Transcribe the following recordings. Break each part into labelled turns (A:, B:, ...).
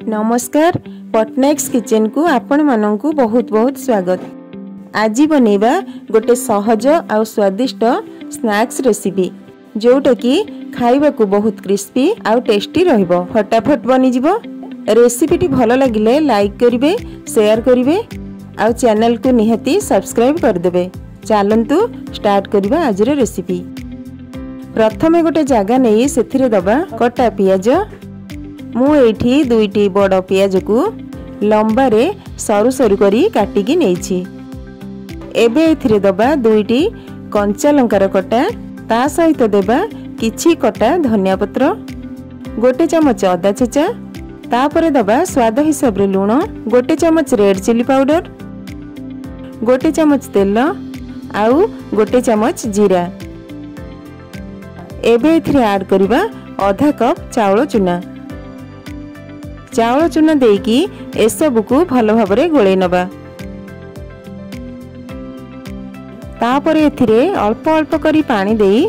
A: नमस्कार पटनायक्स किचन को आपण मानंकु बहुत बहुत स्वागत। आज बनेबा गोटे सहज आउ स्वादिष्ट स्नैक्स रेसिपी जोटा कि खाइबा को बहुत क्रिस्पी आउ टेस्टी रहइबो। फटाफट बनी जिवो। रेसिपीटी भलो लागिले लाइक करिवे, शेयर करिवे आउ चैनल को निहाती सब्सक्राइब कर देबे। चलंतु स्टार्ट करिबा आज रे रेसिपी। प्रथमे गोटे जागा नै सेथिरे दबा कटा पियाज। मु एठी दुईटी बड़ पियाज को लंबा रे सरू सरू करी काटिकी नेछि। एबे एथिरे दबा दुईटी कंचा लंकार कटा, ता सहित देबा किछि कटा धनिया पत्र, गोटे चमच अदा छेचा, तापरे दबा स्वाद हिसाब रे लूण, गोटे चमच रेड चिली पाउडर, गोटे चमच तेल आउ गोटे चमच जीरा। एबे एथिरे ऐड करिबा आधा कप चाउल चूना। चाउल चूना देकी एसबू को भलो भाबरे गोळै नबा। तापरे एथिरे अल्प अल्प करी पानी देई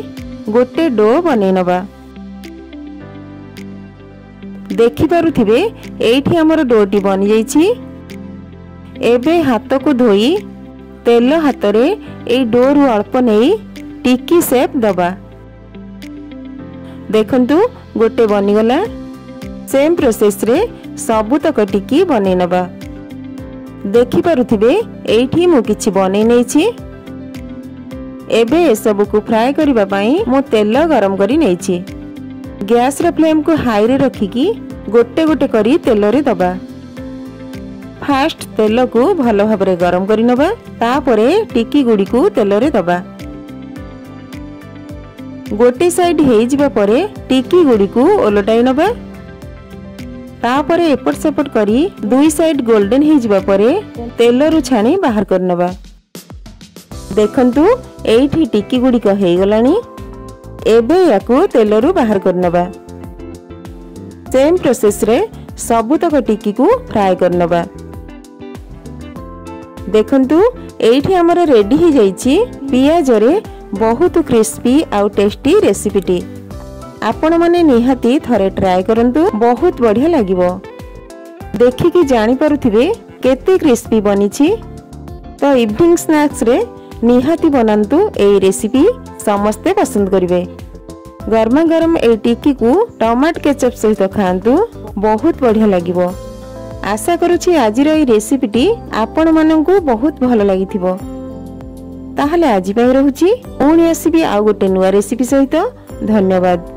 A: गोटे डो बनै नबा। देखि पारुथिबे एठी हमर डोटी बनि जाईछि। एबे हाथ को धोई तेल हाथ रे ए डो रु अल्प नेई टिक्की शेप दबा। देखंतु गोटे बनि गला। सेम प्रोसेस रे सबुतक टिक्की बनै नबा। देखि पारुथिबे एठी मु किछि बनै नेछि। एबे ए सब को फ्राई करिबा पई मु तेल गरम करी नेछि। गैस रे फ्लेम को हाई रे रखिकी गोटे गोटे करी तेल रे दबा। फास्ट तेल को भलो भाबरे गरम करी नबा। तापरे टिक्की गुडी को तेल रे दबा। गोटे साइड हेइ जिबा परे टिक्की गुडी को ओलटाई नबा। तापरे एपट सेपट करी दुई साइड गोल्डन हेइ जिबा परे तेल रु छाणी बाहर कर नबा। देखंतु एठी टिक्की गुडी को हेइ गलानी। एबे याकू तेल रु बाहर कर नबा। सेम प्रोसेस रे सबुतक टिक्की को फ्राई कर नबा। देखंतु एठी हमर रेडी हो जाईछि पियाज रे बहुत क्रिस्पी आउ टेस्टी रेसिपीटी। आपण माने निहाती थरे ट्राई करंतु, बहुत बढ़िया लागिवो। देखिकी जानि पारुथिबे केते क्रिस्पी बनिछि। तो इवनिंग स्नैक्स रे निहाती बनांतु एई रेसिपी, समस्ते पसंद करिवे। गरमा गरम ए टिक्की को टमाटो केचप सहित खांतु, बहुत बढ़िया लागिवो। आशा करूछि आजिर एई रेसिपीटी आपण मानंकु बहुत भलो लागिथिबो। ताहले आजि पई रहुछि, पुणी आसीबी आ गोटे नुवा रेसिपी सहित। धन्यवाद।